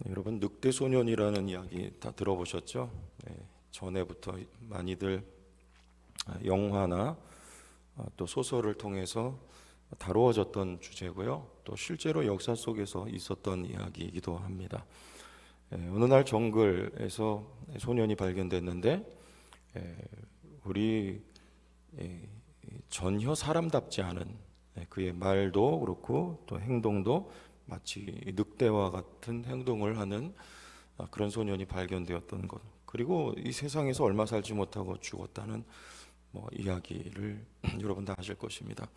여러분 늑대 소년이라는 이야기 다 들어보셨죠? 네, 전에부터 많이들 영화나 또 소설을 통해서 다루어졌던 주제고요. 또 실제로 역사 속에서 있었던 이야기이기도 합니다. 어느 날 정글에서 소년이 발견됐는데 우리 전혀 사람답지 않은 그의 말도 그렇고 또 행동도 마치 늑대와 같은 행동을 하는 그런 소년이 발견되었던 것, 그리고 이 세상에서 얼마 살지 못하고 죽었다는 이야기를 여러분 다 아실 것입니다.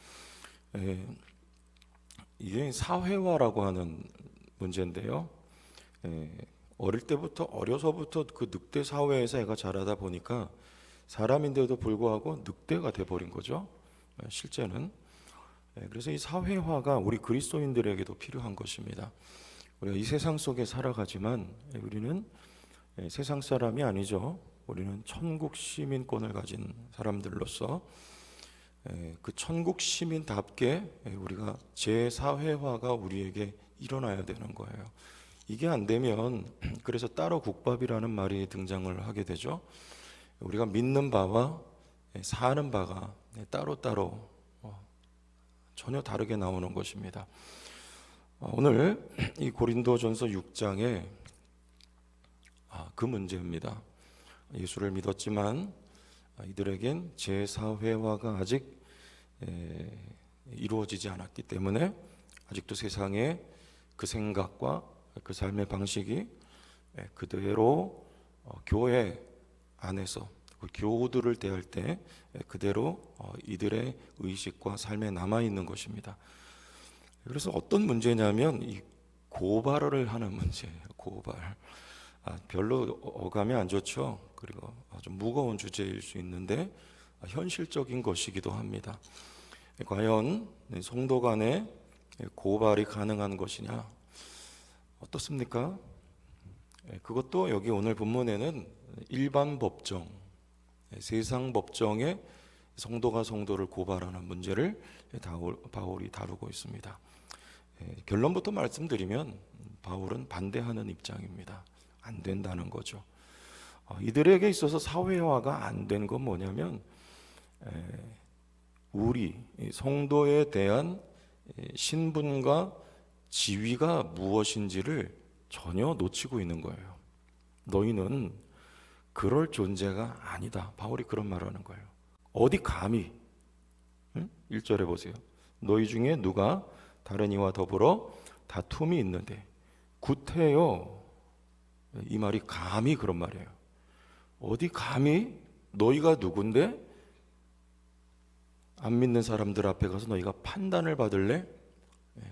이게 사회화라고 하는 문제인데요. 어려서부터 그 늑대 사회에서 애가 자라다 보니까 사람인데도 불구하고 늑대가 돼버린 거죠. 실제는. 그래서 이 사회화가 우리 그리스도인들에게도 필요한 것입니다. 우리가 이 세상 속에 살아가지만 우리는 세상 사람이 아니죠. 우리는 천국 시민권을 가진 사람들로서 그 천국 시민답게 우리가 재사회화가 우리에게 일어나야 되는 거예요. 이게 안 되면 그래서 따로 국밥이라는 말이 등장을 하게 되죠. 우리가 믿는 바와 사는 바가 따로따로 전혀 다르게 나오는 것입니다. 오늘 이 고린도전서 6장에 그 문제입니다. 예수를 믿었지만 이들에겐 제사회화가 아직 이루어지지 않았기 때문에 아직도 세상에 그 생각과 그 삶의 방식이 그대로 교회 안에서 교우들을 대할 때 그대로 이들의 의식과 삶에 남아있는 것입니다. 그래서 어떤 문제냐면 이 고발을 하는 문제예요. 고발. 별로 어감이 안 좋죠. 그리고 좀 무거운 주제일 수 있는데 현실적인 것이기도 합니다. 과연 성도 간에 고발이 가능한 것이냐? 어떻습니까? 그것도 여기 오늘 본문에는 일반 법정, 세상 법정에 성도가 성도를 고발하는 문제를 바울이 다루고 있습니다. 결론부터 말씀드리면 바울은 반대하는 입장입니다. 안 된다는 거죠. 이들에게 있어서 사회화가 안 된 건 뭐냐면 우리 성도에 대한 신분과 지위가 무엇인지를 전혀 놓치고 있는 거예요. 너희는 그럴 존재가 아니다. 바울이 그런 말을 하는 거예요. 어디 감히 1절에 보세요. 너희 중에 누가 다른 이와 더불어 다툼이 있는데 구태여. 이 말이 감히 그런 말이에요. 어디 감히 너희가 누군데 안 믿는 사람들 앞에 가서 너희가 판단을 받을래?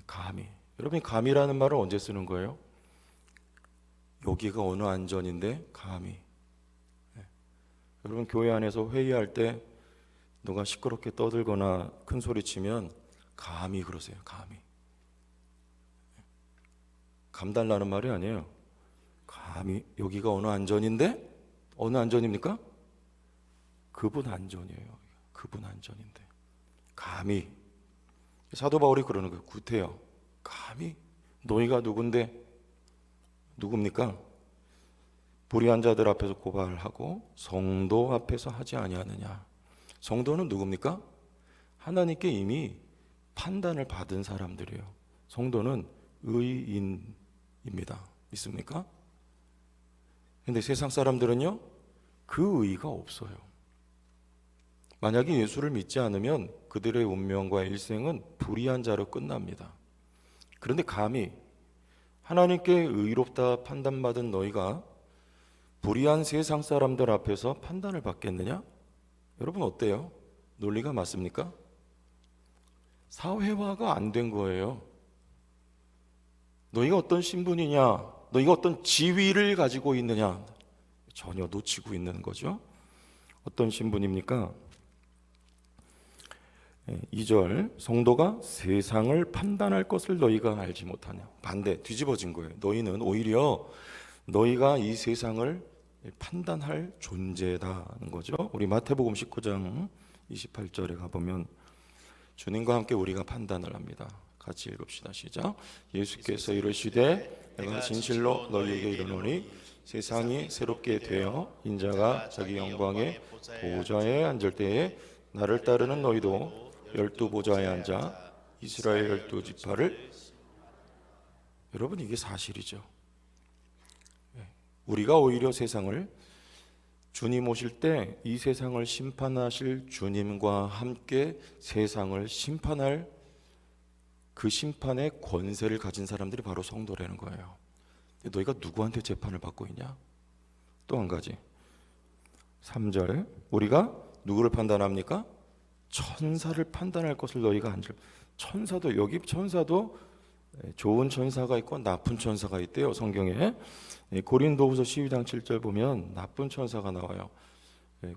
감히. 여러분 감히라는 말을 언제 쓰는 거예요? 여기가 어느 안전인데 감히. 여러분 교회 안에서 회의할 때 누가 시끄럽게 떠들거나 큰 소리 치면 감히 그러세요. 감히. 감달라는 말이 아니에요. 감히. 여기가 어느 안전인데? 어느 안전입니까? 그분 안전이에요. 그분 안전인데 감히. 사도 바울이 그러는 거예요. 구태여. 감히 너희가 누군데? 누굽니까? 불의한 자들 앞에서 고발하고 성도 앞에서 하지 아니하느냐. 성도는 누굽니까? 하나님께 이미 판단을 받은 사람들이에요. 성도는 의인입니다. 믿습니까? 근데 세상 사람들은요, 그 의의가 없어요. 만약에 예수를 믿지 않으면 그들의 운명과 일생은 불의한 자로 끝납니다. 그런데 감히 하나님께 의롭다 판단받은 너희가 불의한 세상 사람들 앞에서 판단을 받겠느냐? 여러분 어때요? 논리가 맞습니까? 사회화가 안 된 거예요. 너희가 어떤 신분이냐? 너희가 어떤 지위를 가지고 있느냐? 전혀 놓치고 있는 거죠. 어떤 신분입니까? 2절 성도가 세상을 판단할 것을 너희가 알지 못하냐. 반대 뒤집어진 거예요. 너희는 오히려 너희가 이 세상을 판단할 존재다는 거죠. 우리 마태복음 19장 28절에 가보면 주님과 함께 우리가 판단을 합니다. 같이 읽읍시다. 시작. 예수께서 이르시되 내가 진실로 너희에게 이르노니 세상이 새롭게 되어 인자가 자기 영광의 보좌에 앉을 때에 나를 따르는 너희도 12보좌에 앉아 이스라엘 12지파를. 여러분, 이게 사실이죠. 우리가 오히려 세상을, 주님 오실 때 이 세상을 심판하실 주님과 함께 세상을 심판할 그 심판의 권세를 가진 사람들이 바로 성도라는 거예요. 너희가 누구한테 재판을 받고 있냐? 또 한 가지, 3절에 우리가 누구를 판단합니까? 천사를 판단할 것을 너희가 안줄. 천사도, 여기 천사도 좋은 천사가 있고 나쁜 천사가 있대요. 성경에 고린도후서 12장 7절 보면 나쁜 천사가 나와요.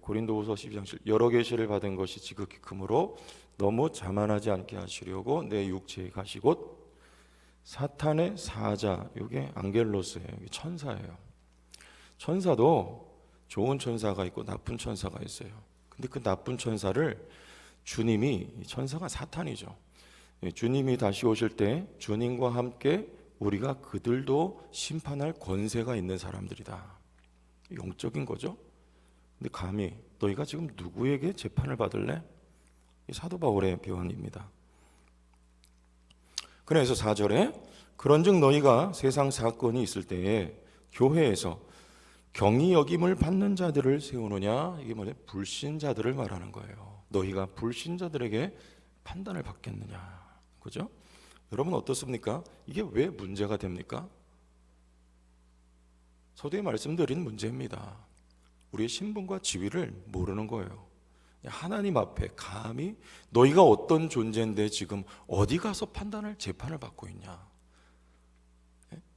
고린도후서 12장 7, 여러 계시를 받은 것이 지극히 크므로 너무 자만하지 않게 하시려고 내 육체에 가시곧 사탄의 사자, 이게 안겔로스예요. 이게 천사예요. 천사도 좋은 천사가 있고 나쁜 천사가 있어요. 근데 그 나쁜 천사를 주님이, 천사가 사탄이죠. 주님이 다시 오실 때 주님과 함께 우리가 그들도 심판할 권세가 있는 사람들이다. 영적인 거죠. 근데 감히 너희가 지금 누구에게 재판을 받을래? 이 사도 바울의 표현입니다. 그래서 4절에 그런즉 너희가 세상 사건이 있을 때에 교회에서 경히 여김을 받는 자들을 세우느냐, 이게 뭐냐, 불신자들을 말하는 거예요. 너희가 불신자들에게 판단을 받겠느냐, 그죠? 여러분 어떻습니까? 이게 왜 문제가 됩니까? 서두에 말씀드린 문제입니다. 우리의 신분과 지위를 모르는 거예요. 하나님 앞에 감히 너희가 어떤 존재인데 지금 어디 가서 판단을, 재판을 받고 있냐?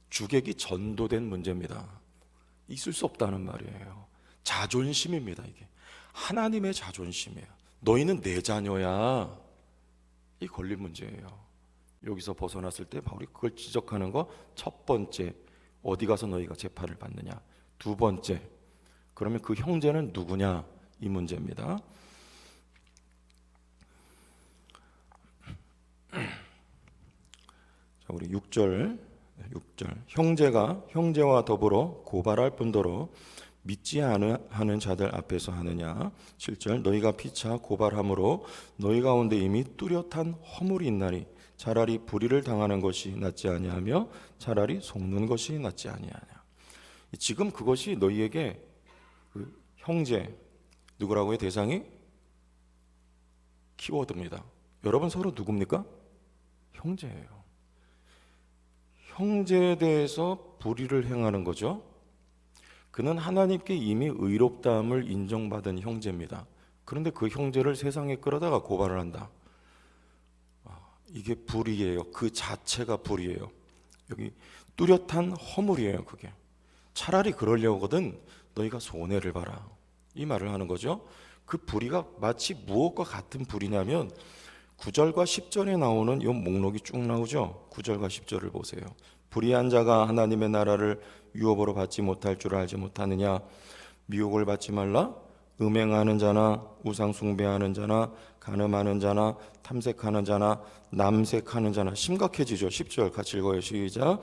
주객이 전도된 문제입니다. 있을 수 없다는 말이에요. 자존심입니다. 이게 하나님의 자존심이에요. 너희는 내 자녀야, 이 걸린 문제예요. 여기서 벗어났을 때 바울이 그걸 지적하는 거, 첫 번째, 어디 가서 너희가 재판을 받느냐. 두 번째, 그러면 그 형제는 누구냐, 이 문제입니다. 자, 우리 6절 형제가 형제와 더불어 고발할 뿐더러 믿지 않은 자들 앞에서 하느냐. 7절 너희가 피차 고발함으로 너희 가운데 이미 뚜렷한 허물이 있나니 차라리 불의를 당하는 것이 낫지 아니하며 차라리 속는 것이 낫지 아니하냐. 지금 그것이 너희에게 그 형제, 누구라고요? 대상이 키워드입니다. 여러분 서로 누굽니까? 형제예요. 형제에 대해서 불의를 행하는 거죠. 그는 하나님께 이미 의롭다함을 인정받은 형제입니다. 그런데 그 형제를 세상에 끌어다가 고발을 한다. 이게 불의예요. 그 자체가 불의예요. 여기 뚜렷한 허물이에요. 그게 차라리 그러려거든 너희가 손해를 봐라, 이 말을 하는 거죠. 그 불의가 마치 무엇과 같은 불의냐면 9절과 10절에 나오는 이 목록이 쭉 나오죠. 9절과 10절을 보세요. 불의한 자가 하나님의 나라를 유업으로 받지 못할 줄 알지 못하느냐. 미혹을 받지 말라. 음행하는 자나 우상 숭배하는 자나 간음하는 자나 탐색하는 자나 남색하는 자나. 심각해지죠. 10절 같이 읽어요. 시작.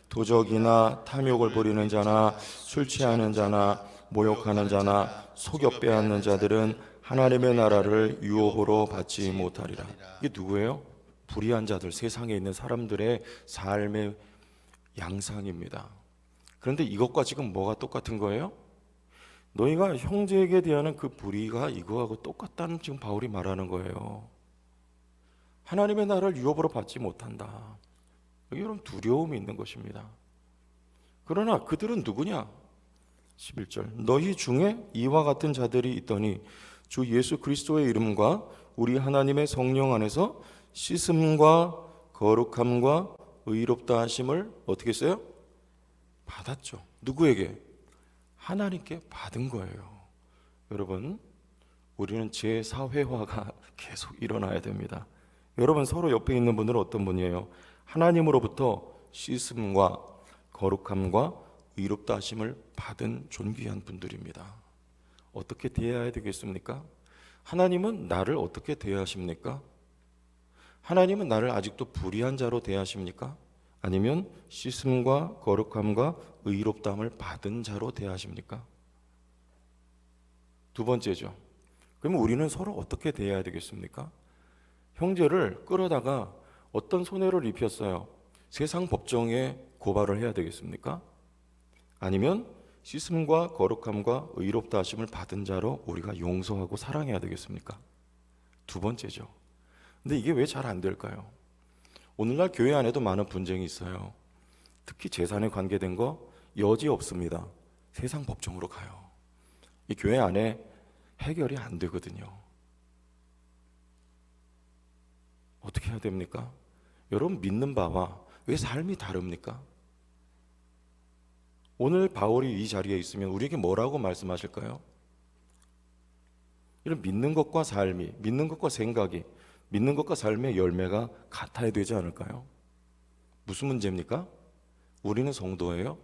도적이나 탐욕을 부리는 자나 술 취하는 자나 모욕하는 자나 속여 빼앗는 자들은 하나님의 나라를 유업으로 받지 못하리라. 이게 누구예요? 불의한 자들, 세상에 있는 사람들의 삶의 양상입니다. 그런데 이것과 지금 뭐가 똑같은 거예요? 너희가 형제에게 대하는 그 불의가 이거하고 똑같다는 지금 바울이 말하는 거예요. 하나님의 나라를 유업으로 받지 못한다. 이런 두려움이 있는 것입니다. 그러나 그들은 누구냐? 11절 너희 중에 이와 같은 자들이 있더니 주 예수 그리스도의 이름과 우리 하나님의 성령 안에서 씻음과 거룩함과 의롭다 하심을 어떻게 했어요? 받았죠. 누구에게? 하나님께 받은 거예요. 여러분, 우리는 제사회화가 계속 일어나야 됩니다. 여러분 서로 옆에 있는 분들은 어떤 분이에요? 하나님으로부터 씻음과 거룩함과 의롭다 하심을 받은 존귀한 분들입니다. 어떻게 대해야 되겠습니까? 하나님은 나를 어떻게 대하십니까? 하나님은 나를 아직도 불의한 자로 대하십니까? 아니면 씻음과 거룩함과 의롭다함을 받은 자로 대하십니까? 두 번째죠. 그러면 우리는 서로 어떻게 대해야 되겠습니까? 형제를 끌어다가 어떤 손해를 입혔어요? 세상 법정에 고발을 해야 되겠습니까? 아니면 씻음과 거룩함과 의롭다 하심을 받은 자로 우리가 용서하고 사랑해야 되겠습니까? 두 번째죠. 근데 이게 왜 잘 안 될까요? 오늘날 교회 안에도 많은 분쟁이 있어요. 특히 재산에 관계된 거 여지 없습니다. 세상 법정으로 가요. 이 교회 안에 해결이 안 되거든요. 어떻게 해야 됩니까? 여러분 믿는 바와 왜 삶이 다릅니까? 오늘 바울이 이 자리에 있으면 우리에게 뭐라고 말씀하실까요? 이런 믿는 것과 삶이, 믿는 것과 생각이, 믿는 것과 삶의 열매가 같아야 되지 않을까요? 무슨 문제입니까? 우리는 성도예요.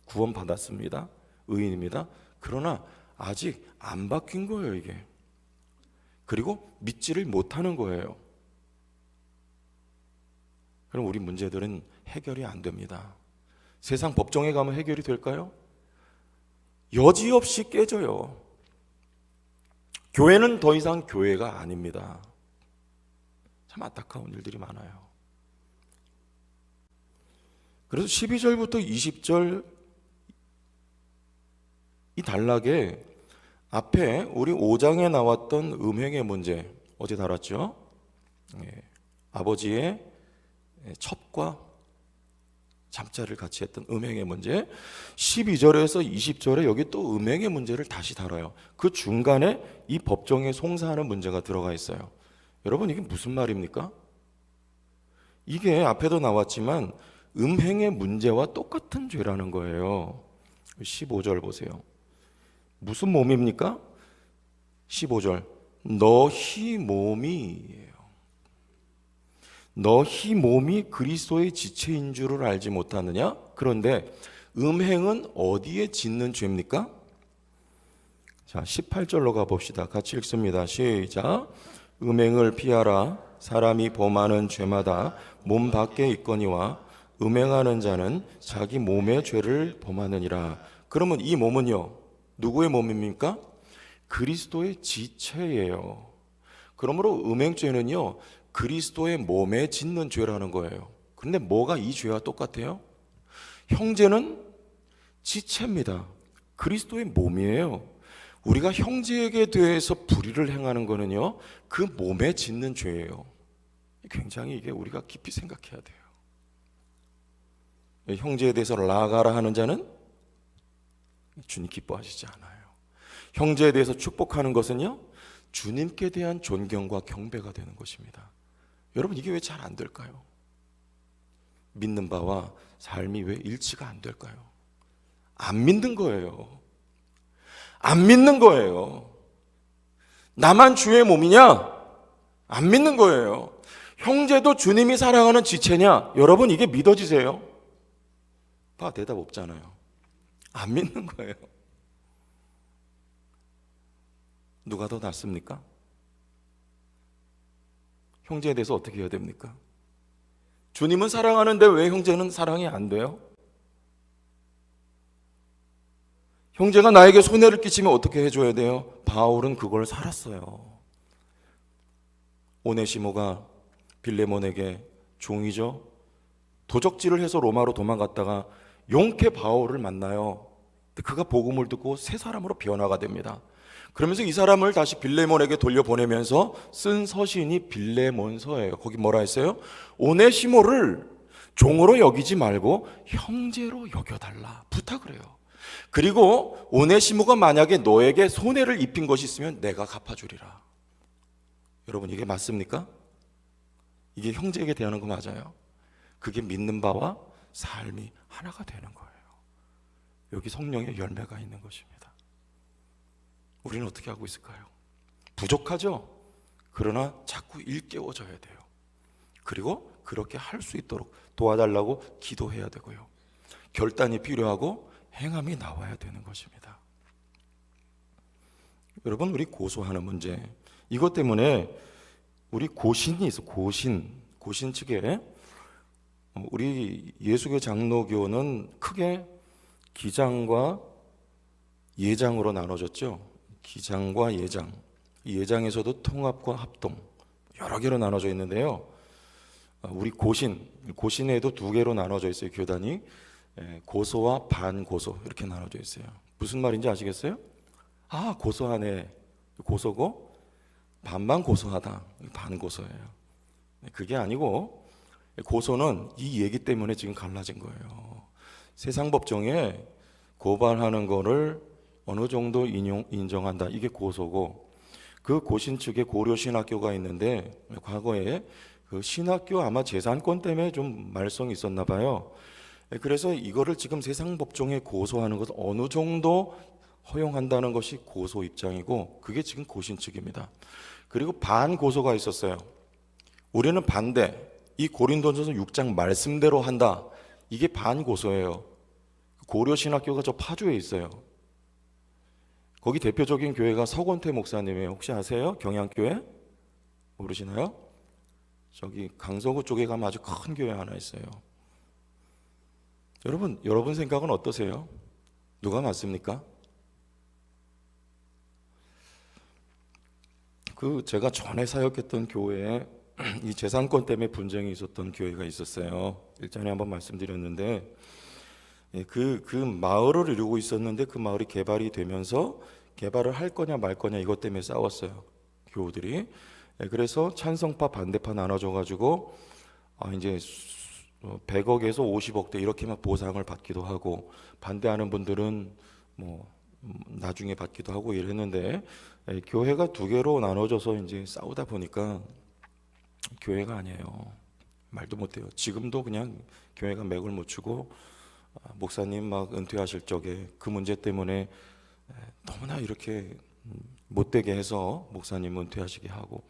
구원받았습니다. 의인입니다. 그러나 아직 안 바뀐 거예요, 이게. 그리고 믿지를 못하는 거예요. 그럼 우리 문제들은 해결이 안 됩니다. 세상 법정에 가면 해결이 될까요? 여지없이 깨져요. 교회는 더 이상 교회가 아닙니다. 참 안타까운 일들이 많아요. 그래서 12절부터 20절 이 단락에 앞에 우리 5장에 나왔던 음행의 문제 어제 다뤘죠? 아버지의 첩과 잠자를 같이 했던 음행의 문제 12절에서 20절에 여기 또 음행의 문제를 다시 다뤄요. 그 중간에 이 법정에 송사하는 문제가 들어가 있어요. 여러분 이게 무슨 말입니까? 이게 앞에도 나왔지만 음행의 문제와 똑같은 죄라는 거예요. 15절 보세요. 무슨 몸입니까? 15절 너희 몸이에요. 너희 몸이 그리스도의 지체인 줄을 알지 못하느냐? 그런데 음행은 어디에 짓는 죄입니까? 자, 18절로 가봅시다. 같이 읽습니다. 시작. 음행을 피하라. 사람이 범하는 죄마다 몸 밖에 있거니와 음행하는 자는 자기 몸의 죄를 범하느니라. 그러면 이 몸은요, 누구의 몸입니까? 그리스도의 지체예요. 그러므로 음행죄는요, 그리스도의 몸에 짓는 죄라는 거예요. 그런데 뭐가 이 죄와 똑같아요? 형제는 지체입니다. 그리스도의 몸이에요. 우리가 형제에게 대해서 불의를 행하는 거는요, 그 몸에 짓는 죄예요. 굉장히 이게 우리가 깊이 생각해야 돼요. 형제에 대해서 나아가라 하는 자는 주님 기뻐하시지 않아요. 형제에 대해서 축복하는 것은요, 주님께 대한 존경과 경배가 되는 것입니다. 여러분 이게 왜 잘 안 될까요? 믿는 바와 삶이 왜 일치가 안 될까요? 안 믿는 거예요. 안 믿는 거예요. 나만 주의 몸이냐? 안 믿는 거예요. 형제도 주님이 사랑하는 지체냐? 여러분 이게 믿어지세요? 봐, 대답 없잖아요. 안 믿는 거예요. 누가 더 낫습니까? 형제에 대해서 어떻게 해야 됩니까? 주님은 사랑하는데 왜 형제는 사랑이 안 돼요? 형제가 나에게 손해를 끼치면 어떻게 해줘야 돼요? 바울은 그걸 살았어요. 오네시모가 빌레몬에게 종이죠. 도적질을 해서 로마로 도망갔다가 용케 바울을 만나요. 그가 복음을 듣고 새 사람으로 변화가 됩니다. 그러면서 이 사람을 다시 빌레몬에게 돌려보내면서 쓴 서신이 빌레몬서예요. 거기 뭐라 했어요? 오네시모를 종으로 여기지 말고 형제로 여겨달라 부탁을 해요. 그리고 오네시모가 만약에 너에게 손해를 입힌 것이 있으면 내가 갚아주리라. 여러분 이게 맞습니까? 이게 형제에게 대하는 거 맞아요? 그게 믿는 바와 삶이 하나가 되는 거예요. 여기 성령의 열매가 있는 것입니다. 우리는 어떻게 하고 있을까요? 부족하죠? 그러나 자꾸 일깨워져야 돼요. 그리고 그렇게 할 수 있도록 도와달라고 기도해야 되고요. 결단이 필요하고 행함이 나와야 되는 것입니다. 여러분 우리 고소하는 문제 이것 때문에 우리 고신이 있어. 고신 고신 측에 우리 예수교 장로교는 크게 기장과 예장으로 나눠졌죠. 기장과 예장. 이 예장에서도 통합과 합동 여러 개로 나눠져 있는데요. 우리 고신에도 두 개로 나눠져 있어요. 교단이 고소와 반고소 이렇게 나눠져 있어요. 무슨 말인지 아시겠어요? 아, 고소하네. 고소고 반만 고소하다. 반고소예요. 그게 아니고 고소는 이 얘기 때문에 지금 갈라진 거예요. 세상 법정에 고발하는 거를 어느 정도 인정한다. 이게 고소고, 그 고신 측에 고려신학교가 있는데 과거에 그 신학교 아마 재산권 때문에 좀 말썽이 있었나 봐요. 그래서 이거를 지금 세상 법정에 고소하는 것을 어느 정도 허용한다는 것이 고소 입장이고, 그게 지금 고신 측입니다. 그리고 반고소가 있었어요. 우리는 반대, 이 고린도전서 6장 말씀대로 한다. 이게 반고소예요. 고려신학교가 저 파주에 있어요. 거기 대표적인 교회가 서건태 목사님이에요. 혹시 아세요? 경양교회? 모르시나요? 저기 강서구 쪽에 가면 아주 큰 교회 하나 있어요. 여러분 생각은 어떠세요? 누가 맞습니까? 제가 전에 사역했던 교회에 이 재산권 때문에 분쟁이 있었던 교회가 있었어요. 일전에 한번 말씀드렸는데, 그 마을을 이루고 있었는데 그 마을이 개발이 되면서 개발을 할 거냐 말 거냐 이것 때문에 싸웠어요, 교우들이. 그래서 찬성파 반대파 나눠져 가지고 이제 100억에서 50억대 이렇게만 보상을 받기도 하고, 반대하는 분들은 뭐 나중에 받기도 하고 이랬는데, 교회가 두 개로 나눠져서 이제 싸우다 보니까 교회가 아니에요. 말도 못해요. 지금도 그냥 교회가 맥을 못 추고, 목사님 막 은퇴하실 적에 그 문제 때문에 너무나 이렇게 못되게 해서 목사님 은퇴하시게 하고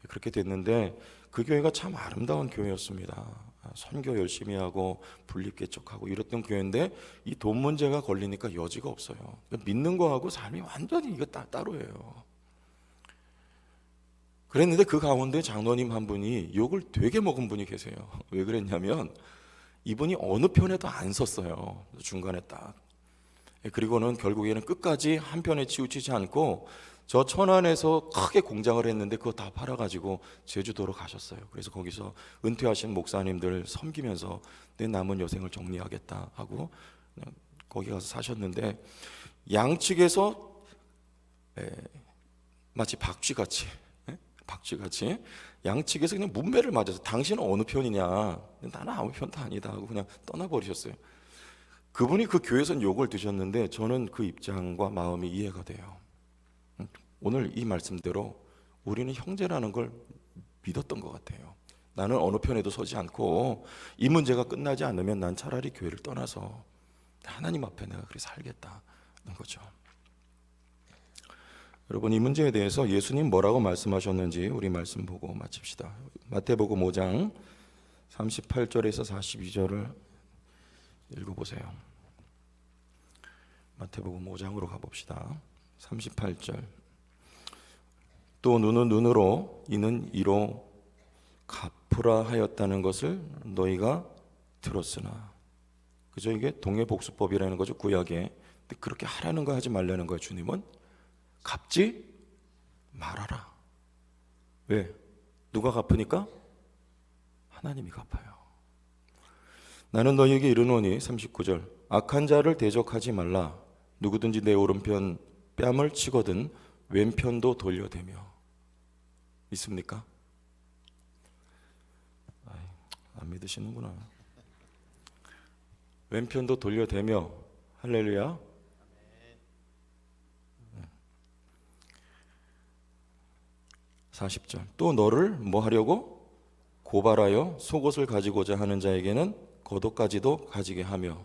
그렇게 됐는데, 그 교회가 참 아름다운 교회였습니다. 선교 열심히 하고 분립개척하고 이랬던 교회인데, 이 돈 문제가 걸리니까 여지가 없어요. 믿는 거하고 삶이 완전히 이거 따로예요. 그랬는데 그 가운데 장로님 한 분이 욕을 되게 먹은 분이 계세요. 왜 그랬냐면 이분이 어느 편에도 안 섰어요. 중간에 딱. 그리고는 결국에는 끝까지 한 편에 치우치지 않고 저 천안에서 크게 공장을 했는데 그거 다 팔아가지고 제주도로 가셨어요. 그래서 거기서 은퇴하신 목사님들 섬기면서 내 남은 여생을 정리하겠다 하고 그냥 거기 가서 사셨는데, 양측에서 마치 박쥐같이 양측에서 그냥 문매를 맞아서 당신은 어느 편이냐, 나는 아무 편도 아니다 하고 그냥 떠나버리셨어요. 그분이 그 교회에서는 욕을 드셨는데 저는 그 입장과 마음이 이해가 돼요. 오늘 이 말씀대로 우리는 형제라는 걸 믿었던 것 같아요. 나는 어느 편에도 서지 않고 이 문제가 끝나지 않으면 난 차라리 교회를 떠나서 하나님 앞에 내가 그렇게 살겠다는 거죠. 여러분, 이 문제에 대해서 예수님 뭐라고 말씀하셨는지 우리 말씀 보고 마칩시다. 마태복음 5장 38절에서 42절을 읽어보세요. 마태복음 5장으로 가봅시다. 38절. 또 눈은 눈으로 이는 이로 갚으라 하였다는 것을 너희가 들었으나. 그죠? 이게 동해복수법이라는 거죠, 구약에. 근데 그렇게 하라는 거 하지 말라는 거예요. 주님은 갚지 말아라. 왜? 누가 갚으니까? 하나님이 갚아요. 나는 너희에게 이르노니 39절 악한 자를 대적하지 말라. 누구든지 내 오른편 뺨을 치거든 왼편도 돌려대며. 믿습니까? 안 믿으시는구나. 왼편도 돌려대며. 할렐루야. 40절 또 너를 뭐 하려고? 고발하여 속옷을 가지고자 하는 자에게는 겉옷까지도 가지게 하며.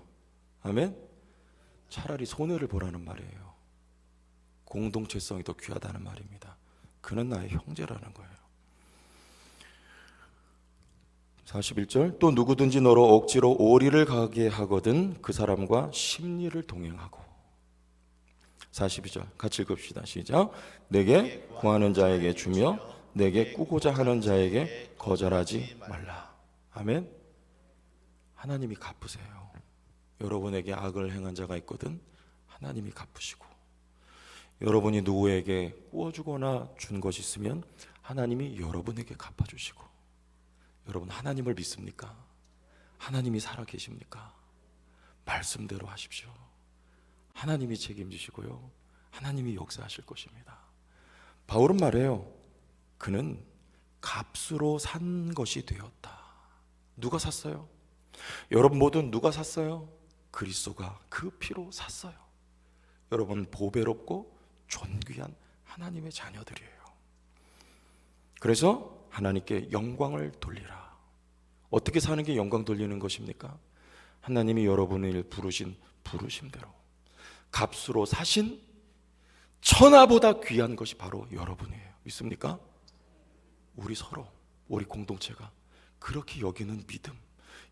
아멘. 차라리 손해를 보라는 말이에요. 공동체성이 더 귀하다는 말입니다. 그는 나의 형제라는 거예요. 41절 또 누구든지 너로 억지로 오리를 가게 하거든 그 사람과 심리를 동행하고. 42절 같이 읽읍시다. 시작. 내게 구하는 자에게 주며 내게 꾸고자 하는 자에게 거절하지 말라. 아멘. 하나님이 갚으세요. 여러분에게 악을 행한 자가 있거든 하나님이 갚으시고, 여러분이 누구에게 꾸어주거나 준 것이 있으면 하나님이 여러분에게 갚아주시고. 여러분 하나님을 믿습니까? 하나님이 살아계십니까? 말씀대로 하십시오. 하나님이 책임지시고요, 하나님이 역사하실 것입니다. 바울은 말해요. 그는 값으로 산 것이 되었다. 누가 샀어요? 여러분 모두 누가 샀어요? 그리스도가 그 피로 샀어요. 여러분 보배롭고 존귀한 하나님의 자녀들이에요. 그래서 하나님께 영광을 돌리라. 어떻게 사는 게 영광 돌리는 것입니까? 하나님이 여러분을 부르신 부르심대로 값으로 사신 천하보다 귀한 것이 바로 여러분이에요. 믿습니까? 우리 서로, 우리 공동체가 그렇게 여기는 믿음,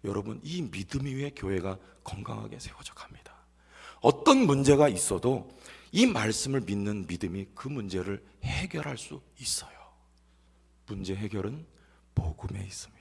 여러분 이 믿음 위에 교회가 건강하게 세워져 갑니다. 어떤 문제가 있어도 이 말씀을 믿는 믿음이 그 문제를 해결할 수 있어요. 문제 해결은 복음에 있습니다.